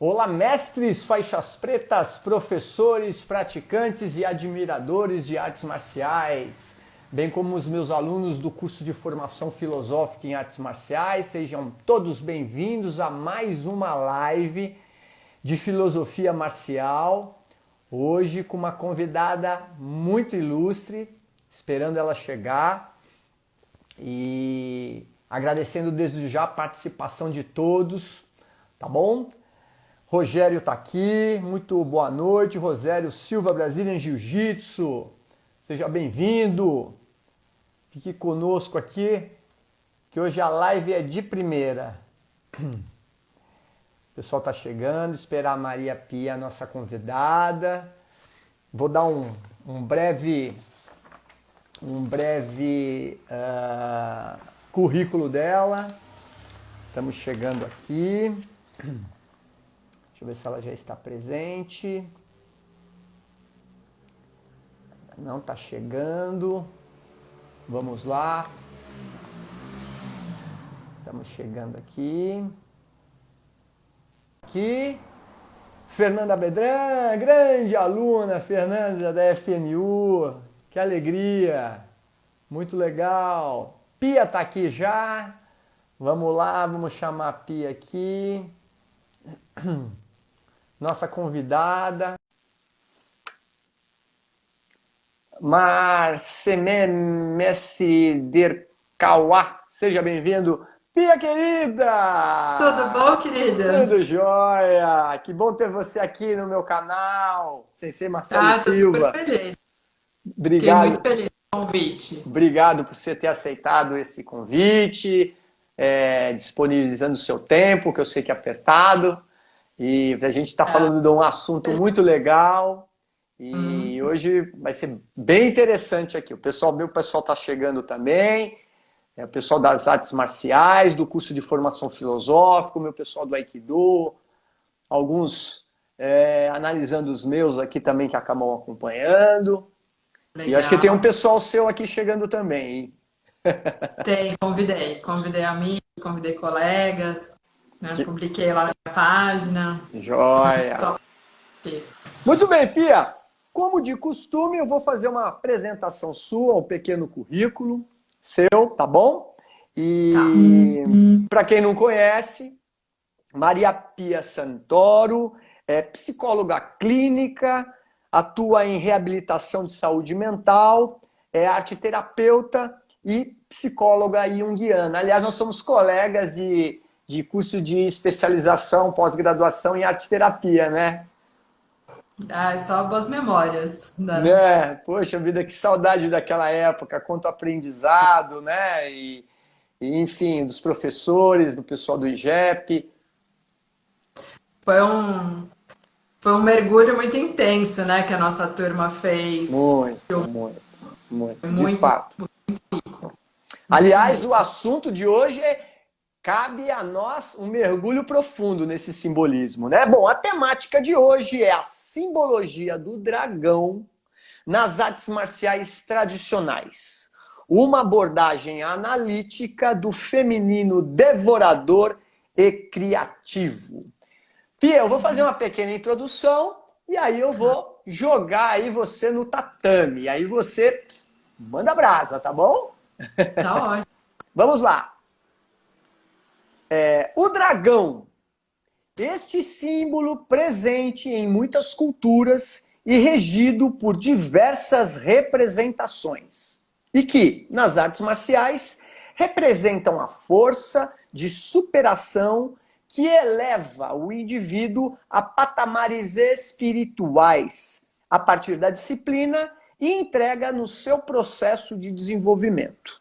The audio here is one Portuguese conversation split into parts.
Olá, mestres, faixas pretas, professores, praticantes e admiradores de artes marciais, bem como os meus alunos do curso de formação filosófica em artes marciais, sejam todos bem-vindos a mais uma live de filosofia marcial, hoje com uma convidada muito ilustre, esperando ela chegar e agradecendo desde já a participação de todos, tá bom? Rogério está aqui, muito boa noite, Rogério Silva, Brazilian Jiu-Jitsu, seja bem-vindo, fique conosco aqui, que hoje a live é de primeira. O pessoal está chegando, esperar a Maria Pia, nossa convidada, vou dar um breve currículo dela, estamos chegando aqui. Deixa eu ver se ela já está presente. Não está chegando. Vamos lá. Estamos chegando aqui. Aqui. Fernanda Bedran, grande aluna, Fernanda da FMU. Que alegria. Muito legal. Pia está aqui já. Vamos lá, vamos chamar a Pia aqui. Nossa convidada, Marcemé Messi Dercauá, seja bem-vindo. Pia querida! Tudo bom, querida? Tudo jóia! Que bom ter você aqui no meu canal, Sensei Marcelo Tô super Silva. feliz. Fiquei Obrigado, muito feliz com o convite. obrigado por você ter aceitado esse convite, disponibilizando o seu tempo, que eu sei que é apertado. E a gente está falando de um assunto muito legal e hoje vai ser bem interessante aqui. O pessoal está chegando também, o pessoal das artes marciais, do curso de formação filosófica, o meu pessoal do Aikido, alguns analisando os meus aqui também que acabam acompanhando. Legal. E acho que tem um pessoal seu aqui chegando também, hein? Tem, convidei amigos, convidei colegas, né? Publiquei lá na minha página. Joia! Só- Muito bem, Pia. Como de costume, eu vou fazer uma apresentação sua, um pequeno currículo seu, tá bom? E para quem não conhece, Maria Pia Santoro é psicóloga clínica, atua em reabilitação de saúde mental, é arteterapeuta e psicóloga junguiana. Aliás, nós somos colegas de curso de especialização, pós-graduação em arte-terapia, né? Só boas memórias. Poxa vida, que saudade daquela época, quanto aprendizado, né? Enfim, dos professores, do pessoal do IGEP. Foi um mergulho muito intenso, né, que a nossa turma fez. Muito, de Muito fato. rico. Aliás, o assunto de hoje cabe a nós um mergulho profundo nesse simbolismo, né? Bom, a temática de hoje é a simbologia do dragão nas artes marciais tradicionais. Uma abordagem analítica do feminino devorador e criativo. Pia, eu vou fazer uma pequena introdução e aí eu vou jogar aí você no tatame. Aí você manda brasa, tá bom? Tá ótimo. Vamos lá. O dragão, este símbolo presente em muitas culturas e regido por diversas representações. E que, nas artes marciais, representam a força de superação que eleva o indivíduo a patamares espirituais, a partir da disciplina e entrega no seu processo de desenvolvimento.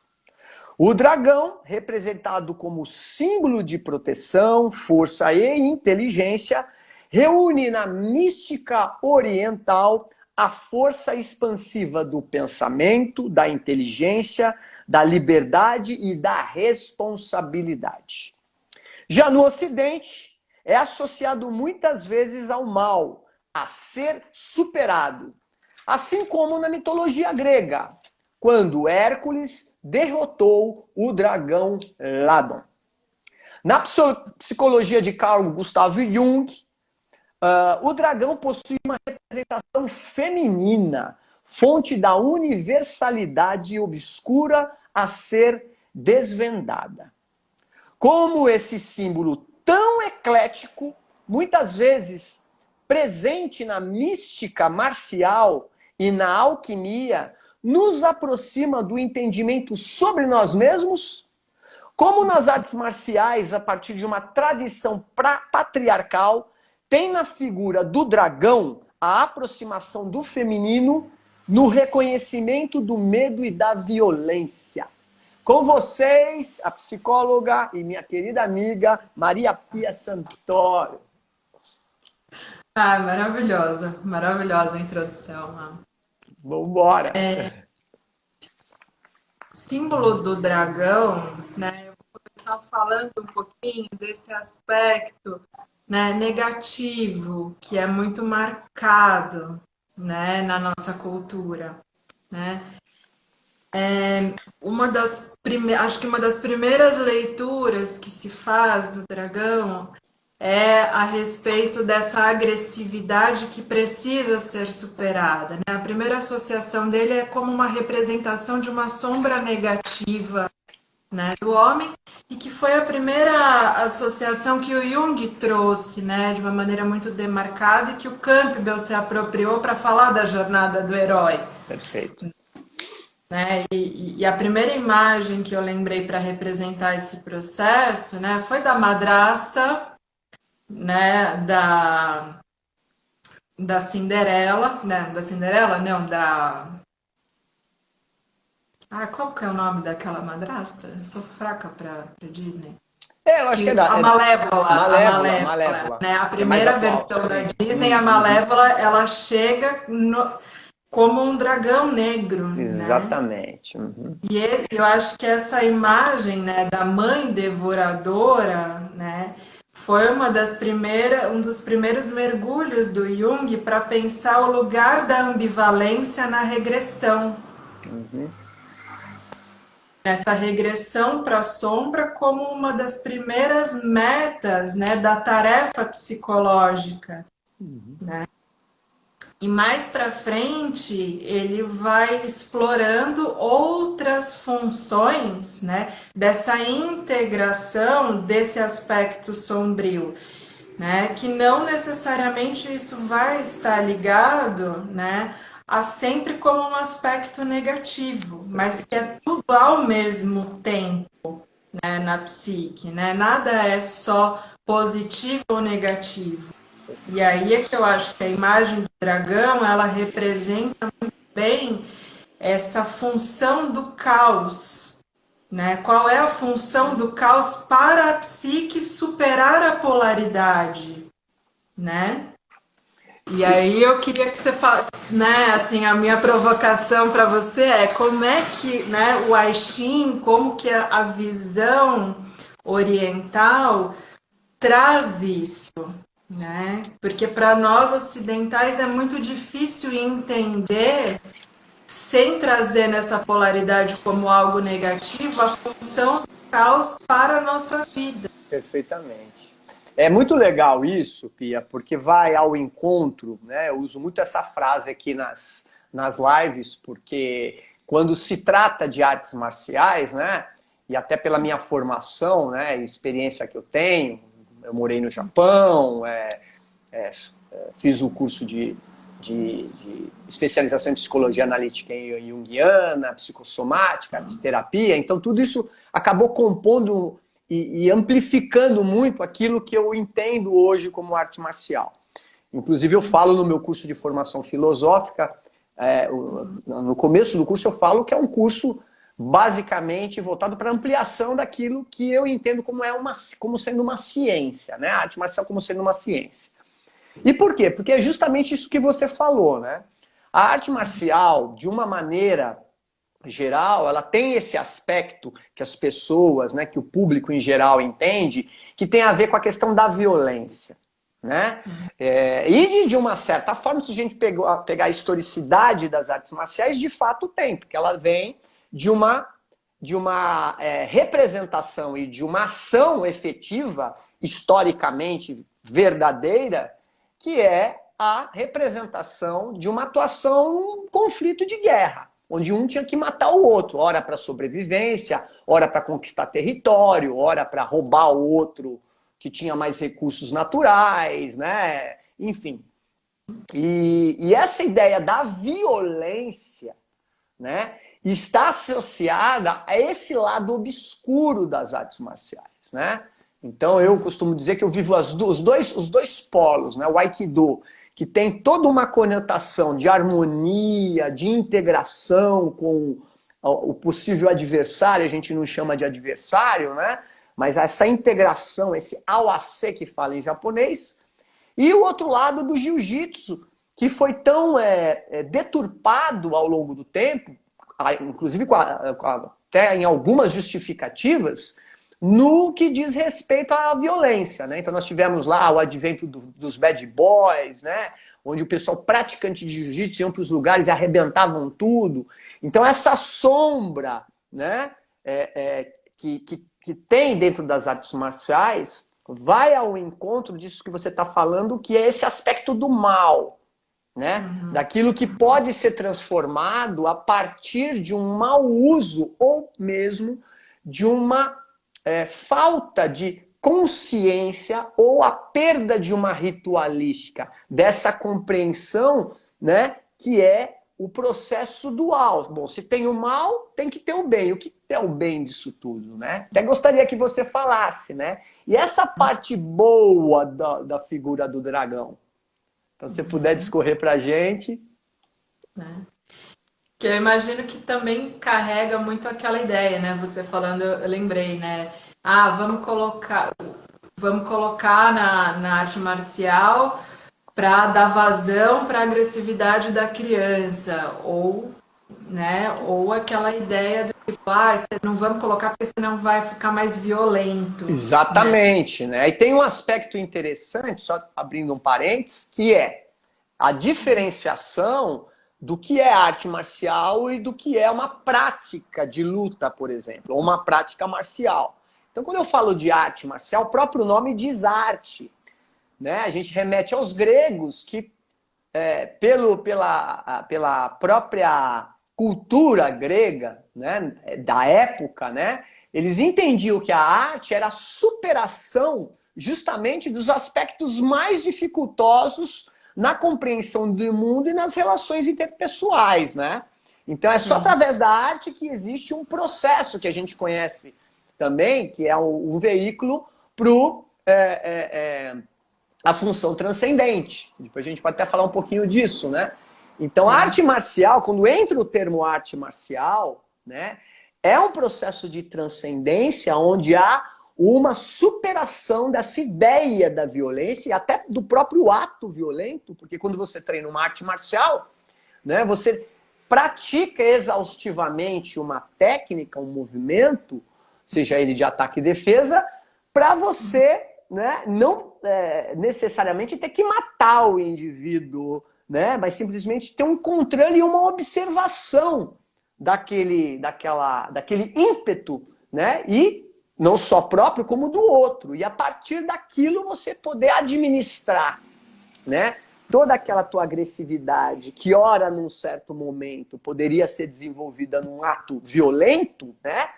O dragão, representado como símbolo de proteção, força e inteligência, reúne na mística oriental a força expansiva do pensamento, da inteligência, da liberdade e da responsabilidade. Já no Ocidente, é associado muitas vezes ao mal, a ser superado, assim como na mitologia grega, quando Hércules derrotou o dragão Ladon. Na psicologia de Carl Gustav Jung, O dragão possui uma representação feminina, fonte da universalidade obscura a ser desvendada. Como esse símbolo tão eclético, muitas vezes presente na mística marcial e na alquimia, nos aproxima do entendimento sobre nós mesmos, como nas artes marciais, a partir de uma tradição patriarcal, tem na figura do dragão a aproximação do feminino no reconhecimento do medo e da violência. Com vocês, a psicóloga e minha querida amiga Maria Pia Santoro. Ah, maravilhosa, maravilhosa a introdução, Má. Vamos embora. O símbolo do dragão, né? Eu vou começar falando um pouquinho desse aspecto, né, negativo, que é muito marcado, né, na nossa cultura, né? Acho que uma das primeiras leituras que se faz do dragão é a respeito dessa agressividade que precisa ser superada, né? A primeira associação dele é como uma representação de uma sombra negativa, né, do homem, e que foi a primeira associação que o Jung trouxe, né, de uma maneira muito demarcada, e que o Campbell se apropriou para falar da jornada do herói. Perfeito. Né? E a primeira imagem que eu lembrei para representar esse processo, né, foi da madrasta, né, da Cinderela, né, da Cinderela, não, qual que é o nome daquela madrasta? Eu sou fraca para Disney. Eu acho que é A Malévola. Né? A primeira versão da Disney, a Malévola, ela chega como um dragão negro, né? Exatamente. E eu acho que essa imagem, né, da mãe devoradora, né, foi um dos primeiros mergulhos do Jung para pensar o lugar da ambivalência na regressão. Essa regressão para a sombra como uma das primeiras metas, né, da tarefa psicológica, né? E mais para frente ele vai explorando outras funções, né, dessa integração desse aspecto sombrio, né, que não necessariamente isso vai estar ligado, né, a sempre como um aspecto negativo, mas que é tudo ao mesmo tempo, né, na psique, né? Nada é só positivo ou negativo. E aí é que eu acho que a imagem do dragão, ela representa muito bem essa função do caos, né? Qual é a função do caos para a psique superar a polaridade, né? E aí eu queria que você falasse, né, assim, a minha provocação para você é como é que, né, o I Ching, como que a visão oriental traz isso, né? Porque para nós ocidentais é muito difícil entender, sem trazer nessa polaridade como algo negativo, a função do caos para a nossa vida. Perfeitamente. É muito legal isso, Pia, porque vai ao encontro, né? Eu uso muito essa frase aqui nas lives, porque quando se trata de artes marciais, né? E até pela minha formação, né? Experiência que eu tenho, eu morei no Japão, fiz o curso de especialização em psicologia analítica e junguiana, psicossomática, de terapia, então tudo isso acabou compondo e amplificando muito aquilo que eu entendo hoje como arte marcial. Inclusive eu falo no meu curso de formação filosófica, no começo do curso eu falo que é um curso basicamente voltado para ampliação daquilo que eu entendo como sendo uma ciência, né? A arte marcial como sendo uma ciência. E por quê? Porque é justamente isso que você falou, né? A arte marcial, de uma maneira geral, ela tem esse aspecto que as pessoas, né, que o público em geral entende, que tem a ver com a questão da violência, né? E de uma certa forma, se a gente pegar a historicidade das artes marciais, de fato tem, porque ela vem de uma representação e de uma ação efetiva, historicamente verdadeira, que é a representação de uma atuação num conflito de guerra, onde um tinha que matar o outro, ora para sobrevivência, ora para conquistar território, ora para roubar o outro que tinha mais recursos naturais, né? Enfim. E essa ideia da violência, né, está associada a esse lado obscuro das artes marciais, né? Então eu costumo dizer que eu vivo os dois polos, né? O Aikido, que tem toda uma conotação de harmonia, de integração com o possível adversário, a gente não chama de adversário, né? Mas essa integração, esse awase que fala em japonês, e o outro lado do jiu-jitsu, que foi tão deturpado ao longo do tempo, inclusive até em algumas justificativas, no que diz respeito à violência, né? Então nós tivemos lá o advento dos bad boys, né? Onde o pessoal praticante de jiu-jitsu iam para os lugares e arrebentavam tudo. Então essa sombra, né? Que tem dentro das artes marciais vai ao encontro disso que você está falando, que é esse aspecto do mal, né? Daquilo que pode ser transformado a partir de um mau uso ou mesmo de uma falta de consciência ou a perda de uma ritualística, dessa compreensão, né, que é o processo dual. Bom, se tem o mal, tem que ter o bem. O que é o bem disso tudo, né? Até gostaria que você falasse, né? E essa parte boa da figura do dragão? Então, se você puder discorrer para a gente. Que eu imagino que também carrega muito aquela ideia, né? Você falando, eu lembrei, né? Ah, vamos colocar na arte marcial para dar vazão para a agressividade da criança, ou, né? Ou aquela ideia de tipo, não vamos colocar porque senão vai ficar mais violento. Exatamente, né? E tem um aspecto interessante, só abrindo um parênteses, que é a diferenciação do que é arte marcial e do que é uma prática de luta, por exemplo, ou uma prática marcial. Então, quando eu falo de arte marcial, o próprio nome diz arte, né? A gente remete aos gregos que, pela própria cultura grega, né, da época, né, eles entendiam que a arte era a superação justamente dos aspectos mais dificultosos na compreensão do mundo e nas relações interpessoais, né? Então é só através da arte que existe um processo que a gente conhece também, que é um veículo para a função transcendente. Depois a gente pode até falar um pouquinho disso, né? Então a arte marcial, quando entra o termo arte marcial, né, é um processo de transcendência onde há uma superação dessa ideia da violência e até do próprio ato violento, porque quando você treina uma arte marcial, né, você pratica exaustivamente uma técnica, um movimento, seja ele de ataque e defesa, para você, né, não necessariamente ter que matar o indivíduo, né, mas simplesmente ter um controle e uma observação daquele ímpeto, né, e não só próprio, como do outro. E a partir daquilo você poder administrar, né, toda aquela tua agressividade que, ora, num certo momento, poderia ser desenvolvida num ato violento, né,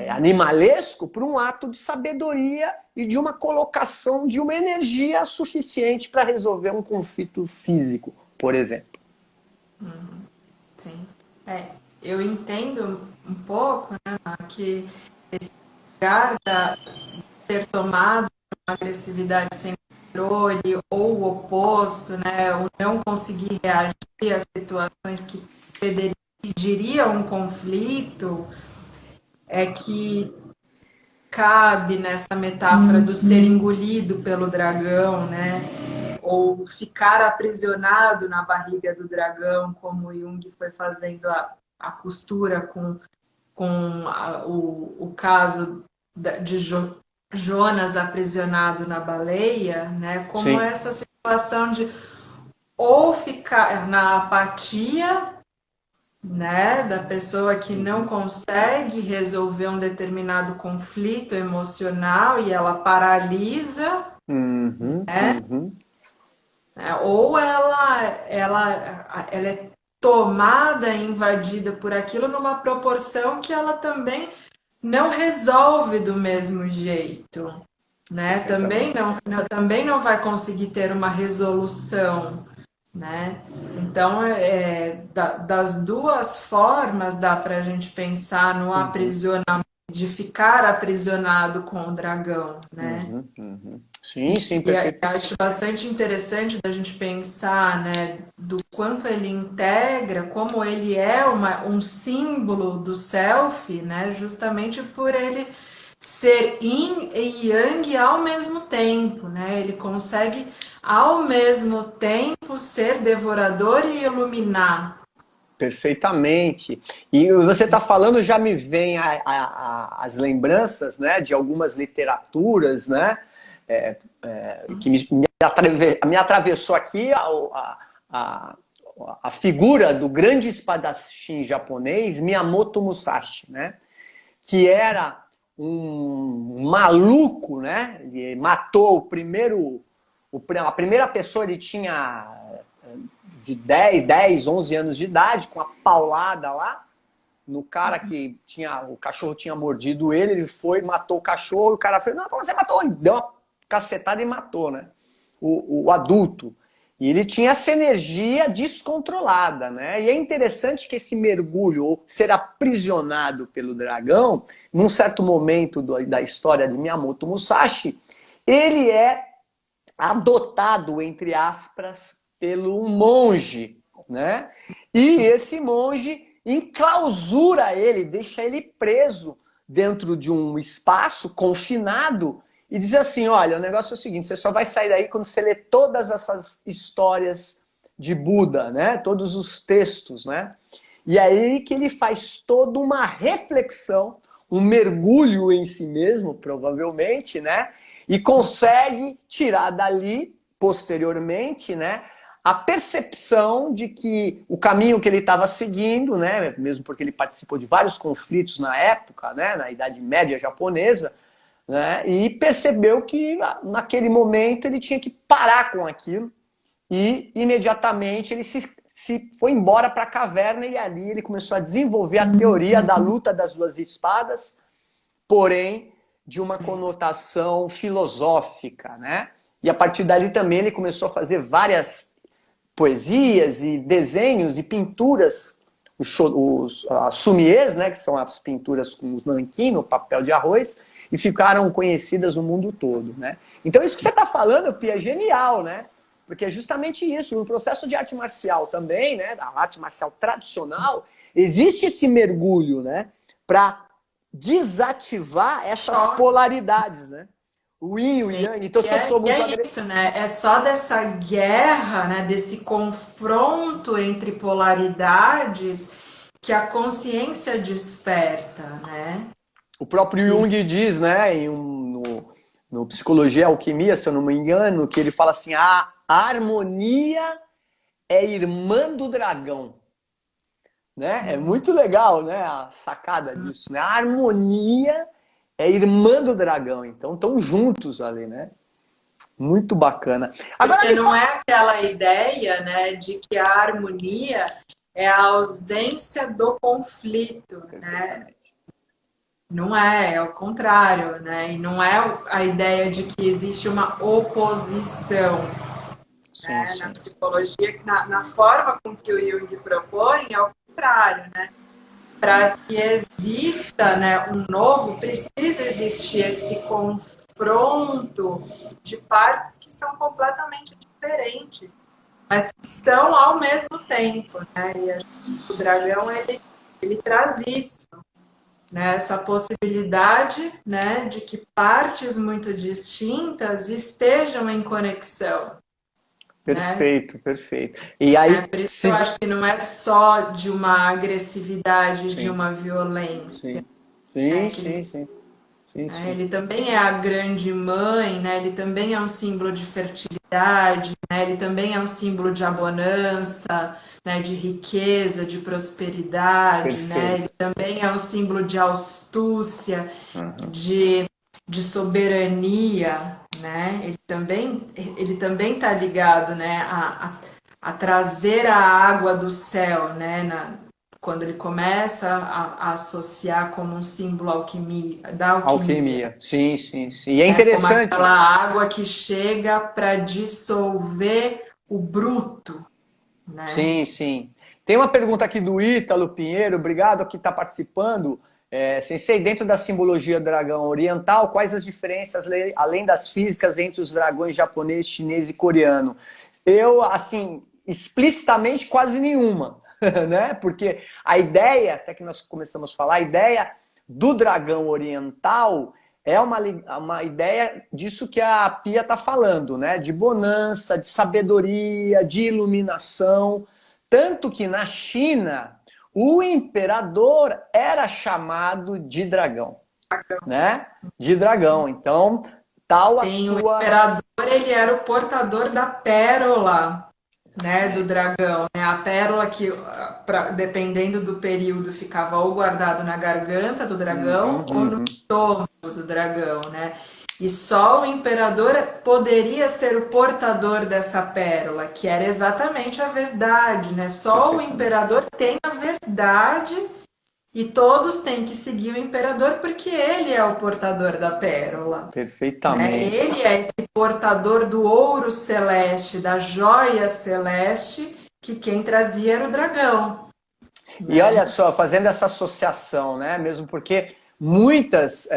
animalesco, para um ato de sabedoria e de uma colocação de uma energia suficiente para resolver um conflito físico, por exemplo. Sim. Eu entendo um pouco, né, que esse lugar de ser tomado por uma agressividade sem controle, ou o oposto, né, o não conseguir reagir às situações que pediriam um conflito, é que cabe nessa metáfora do ser engolido pelo dragão, né, ou ficar aprisionado na barriga do dragão, como Jung foi fazendo a costura com o caso de Jonas aprisionado na baleia, né? Como Sim. essa situação de ou ficar na apatia, né, da pessoa que não consegue resolver um determinado conflito emocional e ela paralisa, né? né? Ou ela é tomada, invadida por aquilo numa proporção que ela também não resolve do mesmo jeito, né? Perfeitamente. Também não vai conseguir ter uma resolução, né? Então, das duas formas dá para a gente pensar no Uhum, aprisionamento, de ficar aprisionado com o dragão, né? uhum, uhum. Sim, sim, E perfeito. acho bastante interessante da gente pensar, né, do quanto ele integra, como ele é um símbolo do self, né, justamente por ele ser yin e yang ao mesmo tempo, né? Ele consegue ao mesmo tempo ser devorador e iluminar. Perfeitamente. E você está falando, já me vem as lembranças, né, de algumas literaturas, né, que me atravessou aqui a, a figura do grande espadachim japonês Miyamoto Musashi, né, que era um maluco, né, ele matou a primeira pessoa, ele tinha de 11 anos de idade, com a paulada lá, no cara que o cachorro tinha mordido ele, ele foi, matou o cachorro, e o cara fez, não, como você matou? Ele deu uma cacetada e matou, né? O adulto. E ele tinha essa energia descontrolada, né? E é interessante que esse mergulho, ou ser aprisionado pelo dragão, num certo momento da história de Miyamoto Musashi, ele é adotado, entre aspas, pelo um monge, né? E esse monge enclausura ele, deixa ele preso dentro de um espaço confinado e diz assim, olha, o negócio é o seguinte, você só vai sair daí quando você ler todas essas histórias de Buda, né? Todos os textos, né? E aí que ele faz toda uma reflexão, um mergulho em si mesmo, provavelmente, né? E consegue tirar dali, posteriormente, né, a percepção de que o caminho que ele estava seguindo, né, mesmo porque ele participou de vários conflitos na época, né, na Idade Média japonesa, né, e percebeu que naquele momento ele tinha que parar com aquilo e imediatamente ele se foi embora para a caverna e ali ele começou a desenvolver a teoria da luta das duas espadas, porém de uma conotação filosófica, né? E a partir dali também ele começou a fazer várias poesias e desenhos e pinturas, as sumiês, né, que são as pinturas com os nanquim no papel de arroz, e ficaram conhecidas no mundo todo, né? Então isso que você está falando, Pia, é genial, né? Porque é justamente isso, no processo de arte marcial também, né, da arte marcial tradicional, existe esse mergulho, né, para desativar essas polaridades, né? O yin e o Sim, yang. Então, se eu sou e muito é isso, agressivo. né? É só dessa guerra, né? Desse confronto entre polaridades que a consciência desperta, né? O próprio E Jung diz, né, no Psicologia e Alquimia, se eu não me engano, que ele fala assim: a harmonia é irmã do dragão. Né? É muito legal, né, a sacada disso, né? A harmonia é irmã do dragão, então estão juntos ali, né? Muito bacana. Agora porque me não fala. é aquela ideia, né, de que a harmonia é a ausência do conflito, né? Perfeitamente. Não é o contrário, né? E não é a ideia de que existe uma oposição, Sim, né? Na sim. psicologia, na forma com que o Jung propõe, é o contrário, né? Para que exista, né, um novo, precisa existir esse confronto de partes que são completamente diferentes, mas que são ao mesmo tempo, né? O dragão ele traz isso, né? Essa possibilidade, né, de que partes muito distintas estejam em conexão, né? Perfeito, perfeito. E aí, Por isso que eu se. acho que não é só de uma agressividade, de Sim, uma violência, sim. né? Sim, Que ele sim, sim. Sim, sim. Ele também é a grande mãe, né? Ele também é um símbolo de fertilidade, né? Ele também é um símbolo de abundância, né? De riqueza, de prosperidade, né? Ele Perfeito. também é um símbolo de astúcia, Uhum. de de soberania, né? Ele também está ligado, né, a trazer a água do céu, né, quando ele começa a associar como um símbolo da alquimia, Alquimia. Sim, sim, sim. E é né, como interessante. aquela água que chega para dissolver o bruto, né? Sim, sim. Tem uma pergunta aqui do Ítalo Pinheiro, obrigado que está participando. Sensei, dentro da simbologia do dragão oriental, quais as diferenças, além das físicas, entre os dragões japonês, chinês e coreano? Eu, assim, explicitamente quase nenhuma, né? Porque a ideia, até que nós começamos a falar, a ideia do dragão oriental é uma ideia disso que a Pia está falando, né? De bonança, de sabedoria, de iluminação. Tanto que na China, o imperador era chamado de dragão, né? De dragão. Então, tal a Tem o sua... imperador, ele era o portador da pérola, né, do dragão, né? A pérola que, dependendo do período, ficava ou guardado na garganta do dragão ou no estômago do dragão, né? E só o imperador poderia ser o portador dessa pérola, que era exatamente a verdade, né? Só o imperador tem a verdade e todos têm que seguir o imperador porque ele é o portador da pérola, né? Perfeitamente. Ele é esse portador do ouro celeste, da joia celeste, que quem trazia era o dragão, E né? olha só, fazendo essa associação, né? Mesmo porque muitas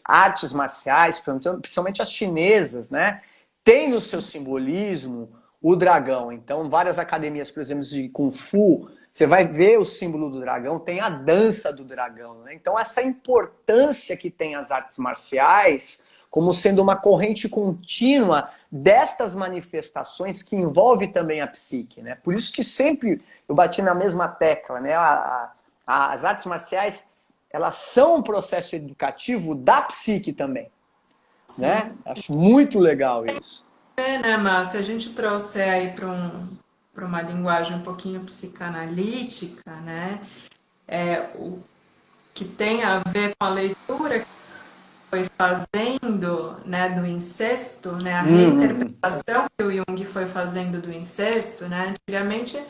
artes marciais, principalmente as chinesas, né? Tem no seu simbolismo o dragão. Então, várias academias, por exemplo, de Kung Fu, você vai ver o símbolo do dragão, tem a dança do dragão, né? Então, essa importância que tem as artes marciais como sendo uma corrente contínua destas manifestações que envolve também a psique, né? Por isso que sempre eu bati na mesma tecla, né? As artes marciais, elas são um processo educativo da psique também, né? Acho muito legal isso. Né, mas se a gente trouxer aí para uma linguagem um pouquinho psicanalítica, né? O que tem a ver com a leitura que foi fazendo, né, do incesto, né, a reinterpretação que o Jung foi fazendo do incesto, né, antigamente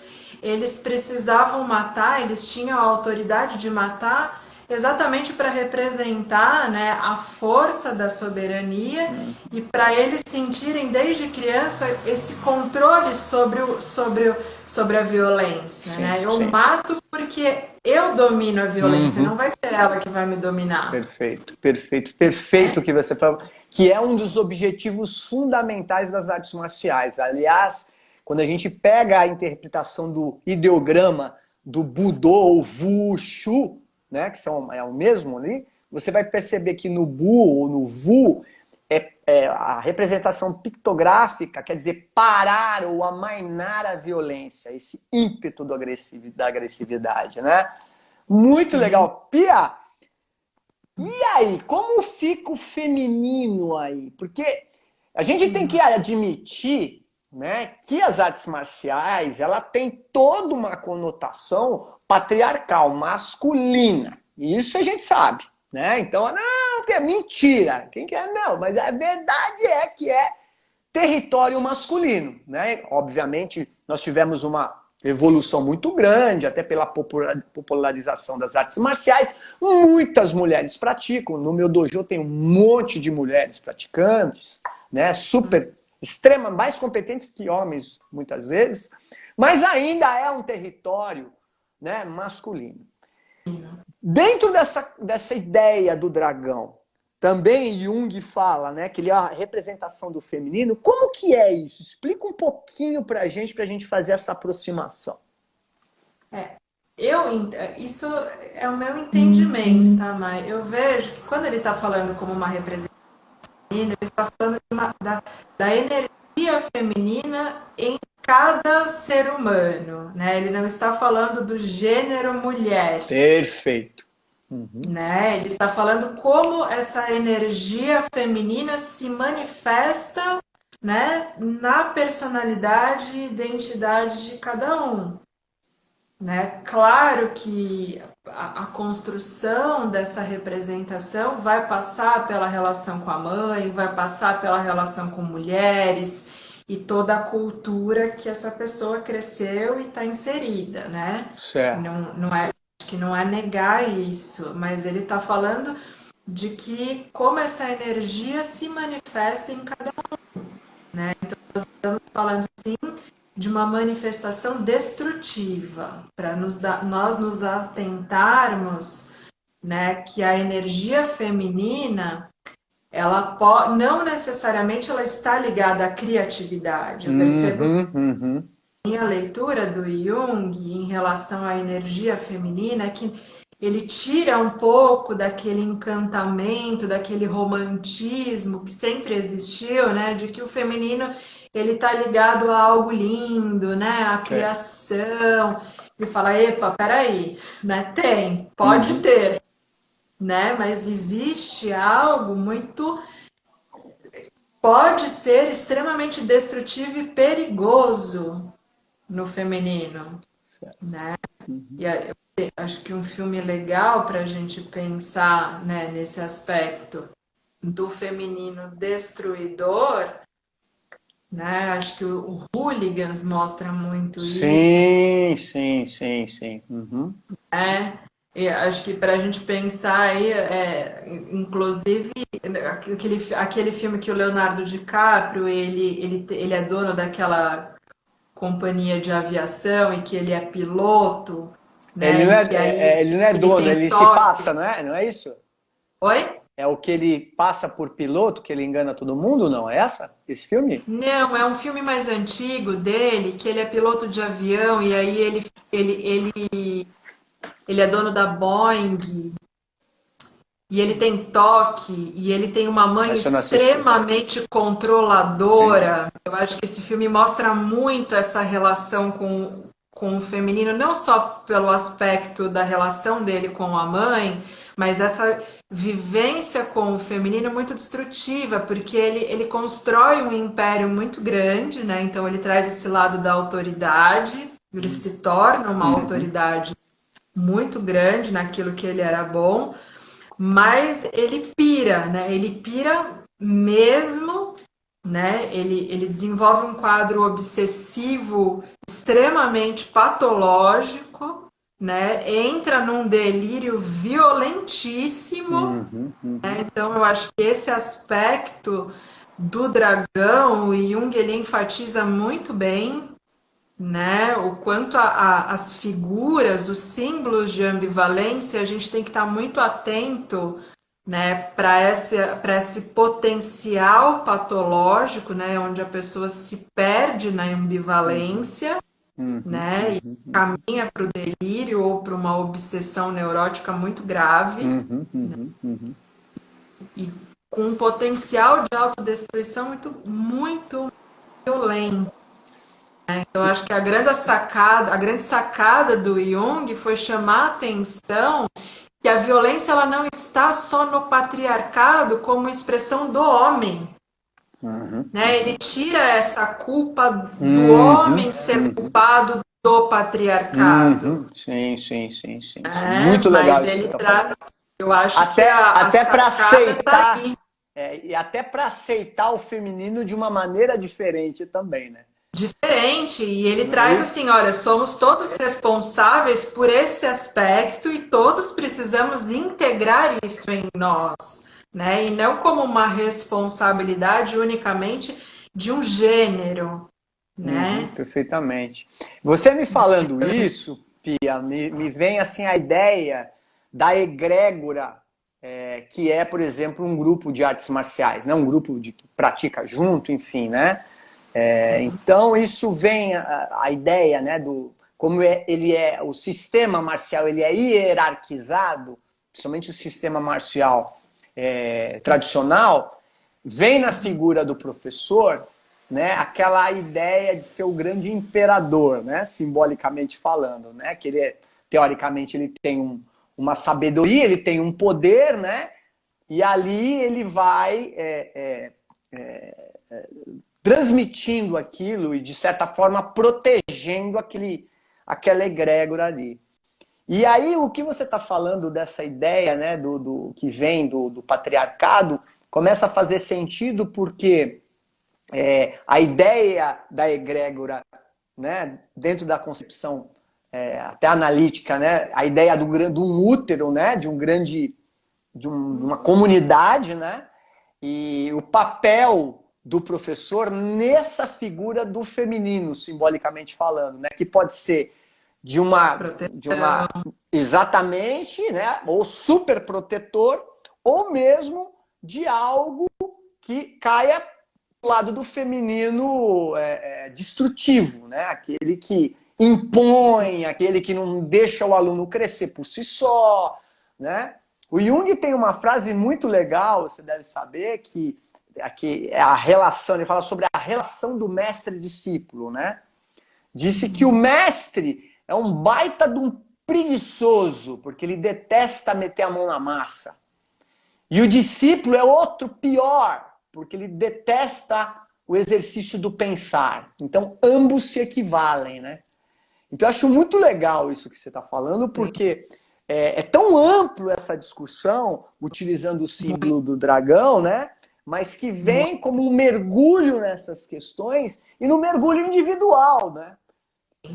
eles precisavam matar, eles tinham a autoridade de matar exatamente para representar, né, a força da soberania e para eles sentirem desde criança esse controle sobre a violência, Sim, né? Eu sim. mato porque eu domino a violência, não vai ser ela que vai me dominar. Perfeito, perfeito, perfeito o que você falou, que é um dos objetivos fundamentais das artes marciais. Aliás, quando a gente pega a interpretação do ideograma do Budô ou Wushu, né, que é o mesmo ali, você vai perceber que no Bu ou no Wu, a representação pictográfica quer dizer parar ou amainar a violência, esse ímpeto da agressividade, né? Muito Sim. legal. Pia, e aí, como fica o feminino aí? Porque a gente tem que admitir, né, que as artes marciais, ela tem toda uma conotação patriarcal, masculina. E isso a gente sabe, né? Então, não, que é mentira. Quem quer? Não, mas a verdade é que é território masculino, né? Obviamente, nós tivemos uma evolução muito grande, até pela popularização das artes marciais. Muitas mulheres praticam. No meu dojo tem um monte de mulheres praticantes, né? Super, extrema, mais competentes que homens, muitas vezes. Mas ainda é um território, né, masculino. Dentro dessa ideia do dragão, também Jung fala, né, que ele é a representação do feminino. Como que é isso? Explica um pouquinho pra gente fazer essa aproximação. Isso é o meu entendimento, tá, Mai? Eu vejo que quando ele está falando como uma representação feminina, ele está falando da energia feminina em cada ser humano, né? Ele não está falando do gênero mulher, Perfeito. né? Ele está falando como essa energia feminina se manifesta, né, na personalidade e identidade de cada um. Né? Claro que a construção dessa representação vai passar pela relação com a mãe, vai passar pela relação com mulheres e toda a cultura que essa pessoa cresceu e está inserida, né? Certo. Acho que não é negar isso, mas ele está falando de que como essa energia se manifesta em cada um, né? Então, nós estamos falando, sim, de uma manifestação destrutiva, para nós nos atentarmos, né, que a energia feminina, ela não necessariamente ela está ligada à criatividade. Eu percebo que a leitura do Jung em relação à energia feminina é que ele tira um pouco daquele encantamento, daquele romantismo que sempre existiu, né, de que o feminino ele está ligado a algo lindo, né, à criação. Ele fala, epa, peraí, né, pode ter, né, mas existe algo muito, pode ser extremamente destrutivo e perigoso no feminino, né? E eu acho que um filme legal para a gente pensar, né, nesse aspecto do feminino destruidor, né? Acho que o Hooligans mostra muito isso. Sim. Né? E acho que para a gente pensar aí, inclusive aquele filme que o Leonardo DiCaprio ele é dono daquela companhia de aviação e que ele é piloto, né? E que aí Ele não é ele dono, tem ele se toque. passa, não é? Não é isso? Oi? É o que ele passa por piloto, que ele engana todo mundo, não? É esse filme? Não, é um filme mais antigo dele, que ele é piloto de avião e aí ele é dono da Boeing e ele tem toque e ele tem uma mãe Esse eu não assisti. extremamente Entendi. controladora. Eu acho que esse filme mostra muito essa relação com o feminino, não só pelo aspecto da relação dele com a mãe, mas essa vivência com o feminino muito destrutiva, porque ele constrói um império muito grande, né? Então ele traz esse lado da autoridade, ele se torna uma autoridade muito grande naquilo que ele era bom, mas ele pira, né? Ele pira mesmo, né? Ele desenvolve um quadro obsessivo extremamente patológico, né? Entra num delírio violentíssimo, né? Então eu acho que esse aspecto do dragão, o Jung ele enfatiza muito bem, né? O quanto as figuras, os símbolos de ambivalência, a gente tem que estar muito atento, né, para esse potencial patológico, né, onde a pessoa se perde na ambivalência, né, e caminha para o delírio ou para uma obsessão neurótica muito grave e com um potencial de autodestruição muito violento. Eu acho que a grande sacada do Jung foi chamar a atenção que a violência ela não está só no patriarcado como expressão do homem, né? Ele tira essa culpa do homem ser culpado do patriarcado, Sim. né? Muito legal Mas isso que você ele está falando. traz, eu acho que a Até para sacada está aceitar, aí. e até para aceitar o feminino de uma maneira diferente também, né? Diferente, e ele Não é traz isso? assim, olha, somos todos responsáveis por esse aspecto e todos precisamos integrar isso em nós, né? E não como uma responsabilidade unicamente de um gênero, né? Perfeitamente. Você me falando isso, Pia, me vem assim a ideia da egrégora, que é, por exemplo, um grupo de artes marciais, né? Um grupo que pratica junto, enfim, né? Então isso vem a ideia, né, do como o sistema marcial ele é hierarquizado, principalmente o sistema marcial tradicional, vem na figura do professor, né, aquela ideia de ser o grande imperador, né, simbolicamente falando, né, que teoricamente ele tem uma sabedoria, ele tem um poder, né, e ali ele vai transmitindo aquilo e, de certa forma, protegendo aquela egrégora ali. E aí, o que você está falando dessa ideia, né, que vem do patriarcado, começa a fazer sentido porque a ideia da egrégora, né, dentro da concepção até analítica, né, a ideia de um útero, né, de uma comunidade, né, e o papel do professor nessa figura do feminino, simbolicamente falando, né, que pode ser de uma exatamente, né, ou super protetor, ou mesmo de algo que caia do lado do feminino destrutivo, né, aquele que impõe, aquele que não deixa o aluno crescer por si só, né? O Jung tem uma frase muito legal, você deve saber, que é a relação, ele fala sobre a relação do mestre e discípulo, né? Disse que o mestre é um baita de um preguiçoso, porque ele detesta meter a mão na massa. E o discípulo é outro pior, porque ele detesta o exercício do pensar. Então, ambos se equivalem, né? Então, eu acho muito legal isso que você está falando, porque é tão amplo essa discussão, utilizando o símbolo do dragão, né? Mas que vem como um mergulho nessas questões e no mergulho individual, né?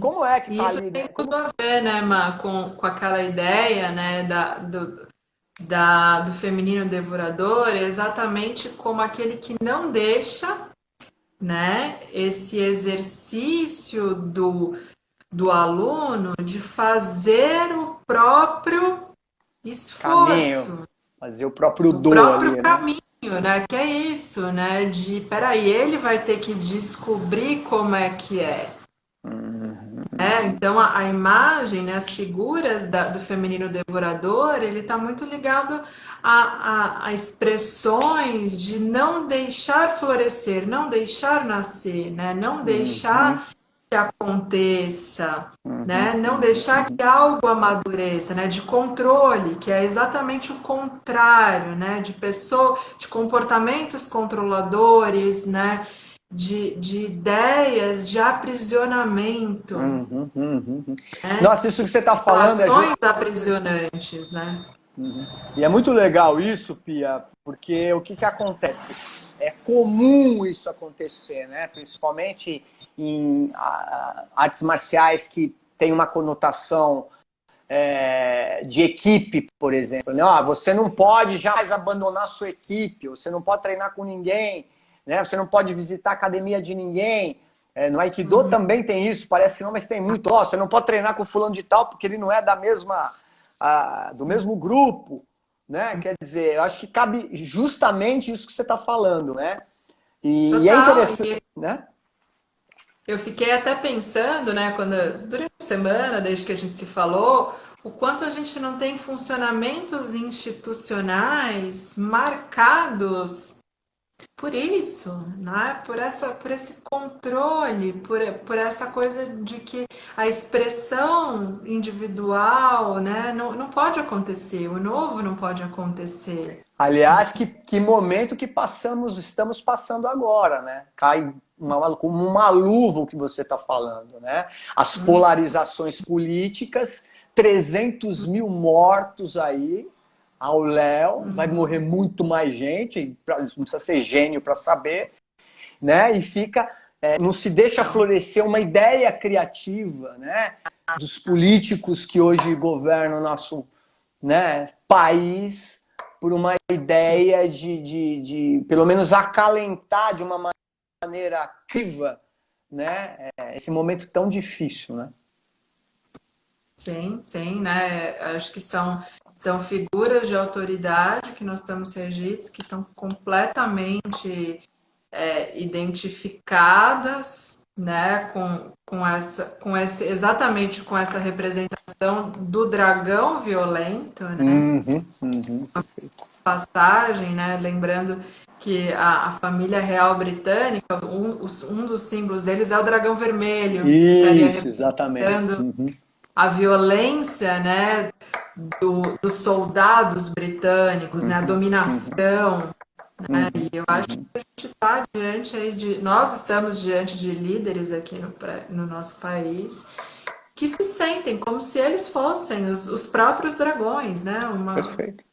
Como é que está ali? Isso tem tudo a ver, né, Ma, com aquela ideia, né, do feminino devorador, exatamente como aquele que não deixa, né, esse exercício do aluno de fazer o próprio esforço, Caminho, fazer o próprio o do próprio ali, né? caminho, né? Que é isso, né? Peraí, ele vai ter que descobrir como é que é. Então a imagem, né, as figuras do feminino devorador, ele está muito ligado a expressões de não deixar florescer, não deixar nascer, né? Não deixar que aconteça, né? Não deixar que algo amadureça, né? De controle, que é exatamente o contrário, né? De comportamentos controladores, né? De ideias de aprisionamento, né? Nossa, isso que você está falando Relações aprisionantes, né? E é muito legal isso, Pia, porque o que acontece? É comum isso acontecer, né? Principalmente em artes marciais que tem uma conotação de equipe, por exemplo. Né? Você não pode jamais abandonar sua equipe, você não pode treinar com ninguém, né? Você não pode visitar a academia de ninguém. No Aikido também tem isso, parece que não, mas tem muito. Você não pode treinar com fulano de tal porque ele não é do mesmo grupo, né? Quer dizer, eu acho que cabe justamente isso que você está falando, né? E é interessante, né? Eu fiquei até pensando, né, durante a semana, desde que a gente se falou, o quanto a gente não tem funcionamentos institucionais marcados por isso, né? Por esse controle, por essa coisa de que a expressão individual, né, não pode acontecer, o novo não pode acontecer. Aliás, que momento que estamos passando agora, né? Cai como uma luva o que você está falando, né? As polarizações políticas, 300 mil mortos aí, ao léu, vai morrer muito mais gente, não precisa ser gênio para saber, né? E não se deixa florescer uma ideia criativa, né? Dos políticos que hoje governam o nosso, né, país, por uma ideia de pelo menos acalentar de uma maneira criva, né, esse momento tão difícil, né? Sim, né? Acho que são figuras de autoridade que nós estamos regidos, que estão completamente identificadas, né, exatamente com essa representação do dragão violento, né? Passagem, né? Lembrando que a família real britânica, um dos símbolos deles é o dragão vermelho. Isso, exatamente. A violência, né, dos soldados britânicos, né, a dominação. Né, e eu acho que a gente está nós estamos diante de líderes aqui no nosso país que se sentem como se eles fossem os próprios dragões, né? Perfeito.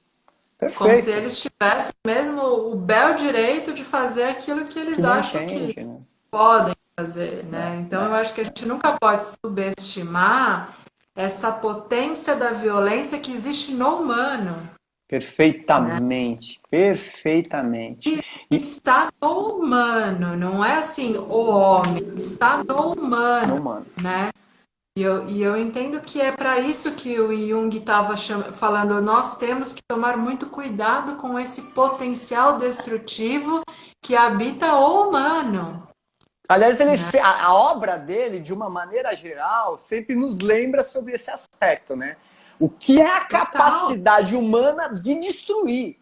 Como se Perfeito. eles tivessem mesmo o bel direito de fazer aquilo que Que eles não acham que entende, né? podem fazer, né? Então eu É. acho que a gente nunca pode subestimar essa potência da violência que existe no humano, né? Perfeitamente. Perfeitamente. E Está no humano, não é assim o homem, está no humano, não, mano. né? E eu entendo que é para isso que o Jung estava falando, nós temos que tomar muito cuidado com esse potencial destrutivo que habita o humano, Aliás, né? a obra dele, de uma maneira geral, sempre nos lembra sobre esse aspecto, né? O que é a Total, capacidade humana de destruir,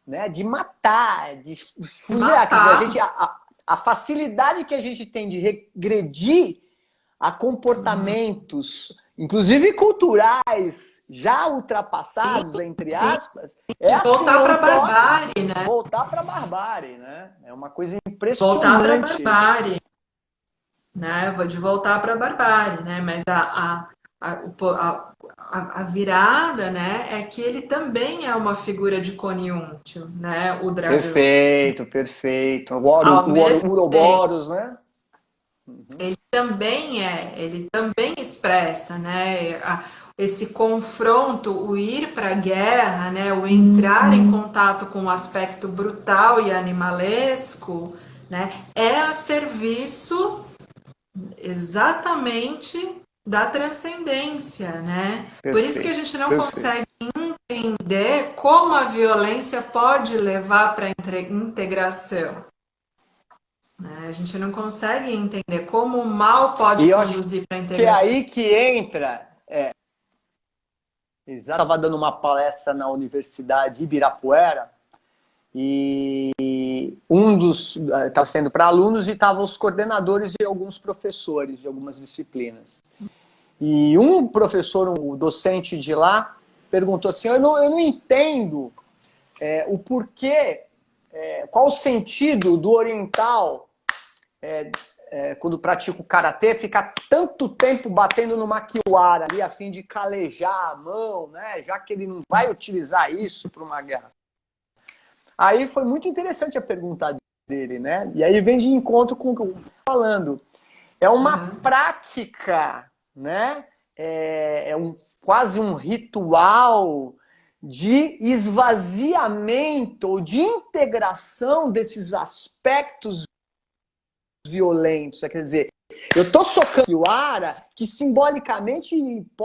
né? De matar, de fuzilar. Quer dizer, matar. a facilidade que a gente tem de regredir a comportamentos, inclusive culturais, já ultrapassados, entre Sim, aspas, é assim, voltar é para um a toque. barbárie, né? Voltar para a barbárie, né? É uma coisa Voltar para a impressionante isso. barbárie, né? De voltar para a barbárie, né? Mas a virada, né, é que ele também é uma figura de conjunto, né? O dragão. Perfeito, perfeito. Ao mesmo O tempo, Ouroboros, né? Uhum. ele também expressa, né, esse confronto, o ir para a guerra, né, o entrar em contato com o aspecto brutal e animalesco, né, é a serviço exatamente da transcendência, né? Por isso que a Perfeito, gente não perfeito. consegue entender como a violência pode levar para a integração, né? A gente não consegue entender como o mal pode E eu acho conduzir para a que é integração. aí que entra. Estava dando uma palestra na Universidade de Ibirapuera e um dos estava sendo para alunos e estavam os coordenadores e alguns professores de algumas disciplinas. E um professor, um docente de lá, perguntou assim: eu não entendo o porquê, qual o sentido do oriental, quando pratica o karatê, ficar tanto tempo batendo no makiwara ali a fim de calejar a mão, né? Já que ele não vai utilizar isso para uma guerra. Aí foi muito interessante a pergunta dele, né? E aí vem de encontro com o que eu estou falando. É uma Uhum. prática, né? Quase um ritual de esvaziamento ou de integração desses aspectos violentos. Quer dizer, eu estou socando o Ara, que simbolicamente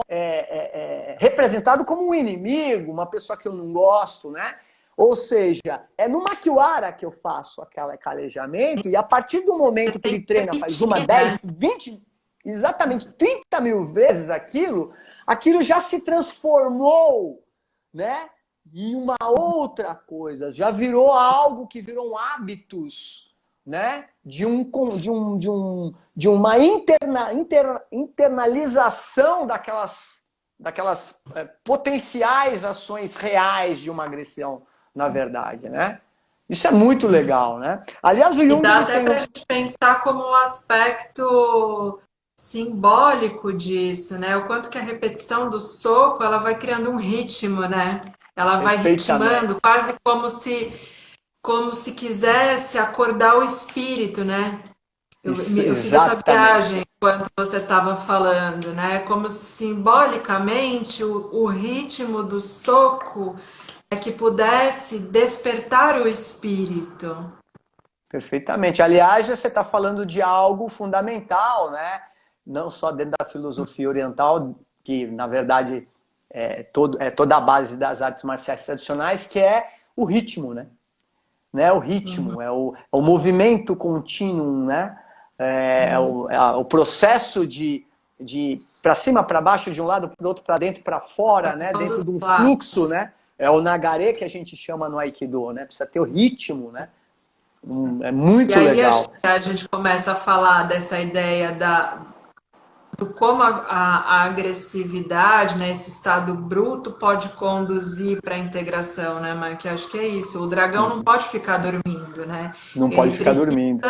é representado como um inimigo, uma pessoa que eu não gosto, né? Ou seja, é no Makiwara que eu faço aquele calejamento e a partir do momento que Tem ele que treina, faz uma, repetir, né? 10, 20, exatamente 30 mil vezes aquilo já se transformou, né, em uma outra coisa, já virou algo que virou hábitos, né, de uma internalização daquelas potenciais ações reais de uma agressão, na verdade, né? Isso é muito legal, né? Aliás, o E Jung dá ele até tem para a gente pensar como um aspecto simbólico disso, né? O quanto que a repetição do soco, ela vai criando um ritmo, né? Ela vai ritmando, perfeitamente. quase como se quisesse acordar o espírito, né? Isso, Eu fiz essa exatamente. viagem enquanto você estava falando, né? Como se simbolicamente o ritmo do soco é que pudesse despertar o espírito. Perfeitamente. Aliás, você está falando de algo fundamental, né? Não só dentro da filosofia oriental, que na verdade é toda a base das artes marciais tradicionais, que é o ritmo, né? O Uhum. ritmo, é o movimento contínuo, né? O processo de para cima, para baixo, de um lado para o outro, para dentro, para fora, né? Um Dentro dos de um fluxo, lados. né? É o nagaré que a gente chama no Aikido, né? Precisa ter o ritmo, né? É E muito aí legal. a gente começa a falar dessa ideia do como a agressividade, né, esse estado bruto pode conduzir para a integração, né, mas que acho que é isso. O dragão não pode ficar dormindo, né? Não Ele pode ficar precisa, dormindo.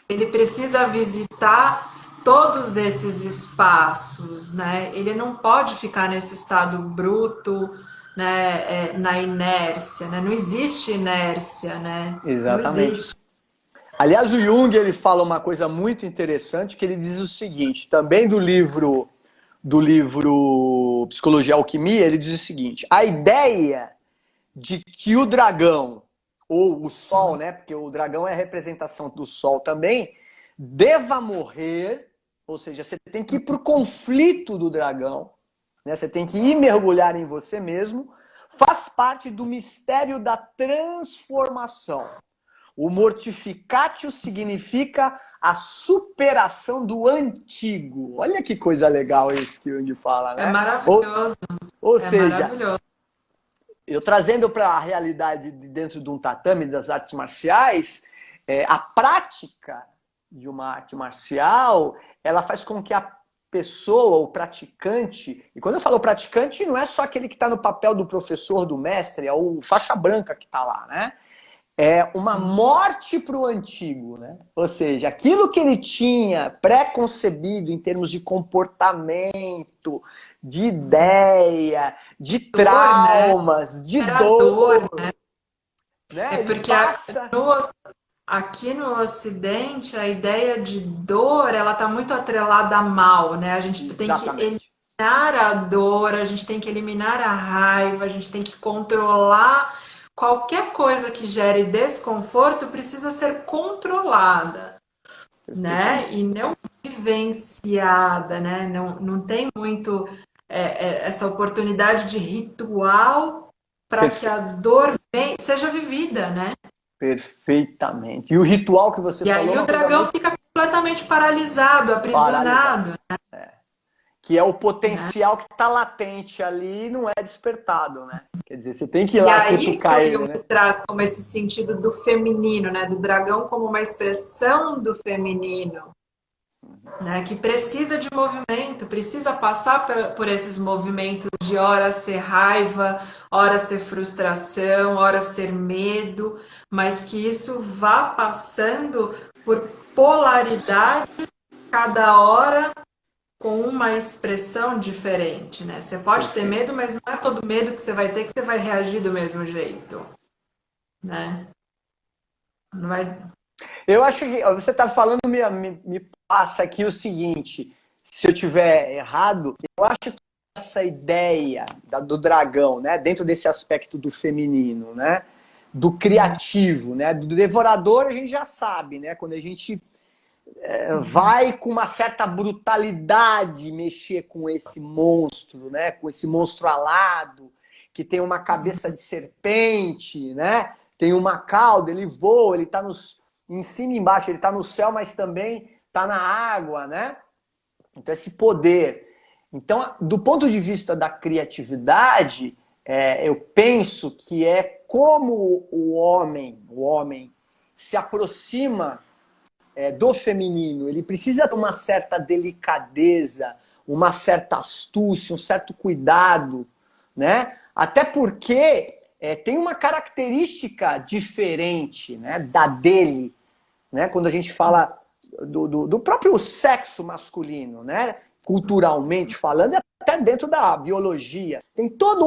ele precisa visitar todos esses espaços, né? Ele não pode ficar nesse estado bruto, né? Na inércia, né? Não existe inércia, né? Não Exatamente. existe. Aliás, o Jung ele fala uma coisa muito interessante, que ele diz o seguinte, também do livro Psicologia e Alquimia, ele diz o seguinte: a ideia de que o dragão, ou o sol, né, porque o dragão é a representação do sol também, deva morrer, ou seja, você tem que ir para o conflito do dragão, né, você tem que ir mergulhar em você mesmo, faz parte do mistério da transformação. O mortificatio significa a superação do antigo. Olha que coisa legal isso que o Jung fala, né? É maravilhoso. Ou É seja, maravilhoso. eu trazendo para a realidade dentro de um tatame das artes marciais, a prática de uma arte marcial, ela faz com que a pessoa, o praticante, e quando eu falo praticante, não é só aquele que está no papel do professor, do mestre, é o faixa branca que está lá, né? É uma morte para o antigo, né? Ou seja, aquilo que ele tinha pré-concebido em termos de comportamento, de ideia, de traumas, né? De dor, né? É Ele porque passa... aqui no Ocidente a ideia de dor ela está muito atrelada a mal, né? A gente tem que eliminar a dor, a gente tem que eliminar a raiva, a gente tem que controlar. Qualquer coisa que gere desconforto precisa ser controlada, né? E não vivenciada, né? Não tem muito essa oportunidade de ritual para que a dor seja vivida, né? Perfeitamente. E o ritual que você falou... E aí o dragão fica completamente paralisado, aprisionado. Né? Que é o potencial que está latente ali e não é despertado, né? Quer dizer, você tem que ir lá cutucar ele, né? E aí traz como esse sentido do feminino, né? Do dragão como uma expressão do feminino, né? Que precisa de movimento, precisa passar por esses movimentos de ora ser raiva, ora ser frustração, ora ser medo, mas que isso vá passando por polaridade cada hora com uma expressão diferente, né? Você pode ter medo, mas não é todo medo que você vai ter que você vai reagir do mesmo jeito, né? Não vai... Eu acho que você está falando, me passa aqui o seguinte, se eu tiver errado, eu acho que essa ideia do dragão, né, dentro desse aspecto do feminino, né, do criativo, né, do devorador, a gente já sabe, né, quando a gente vai com uma certa brutalidade mexer com esse monstro, né? Com esse monstro alado, que tem uma cabeça de serpente, né? Tem uma cauda, ele voa, ele está em cima e embaixo, ele está no céu, mas também está na água, né? Então esse poder. Então, do ponto de vista da criatividade, eu penso que é como o homem se aproxima do feminino, ele precisa ter uma certa delicadeza, uma certa astúcia, um certo cuidado, né? Até porque tem uma característica diferente, né, da dele, né? Quando a gente fala do próprio sexo masculino, né? Culturalmente falando, e até dentro da biologia. Tem toda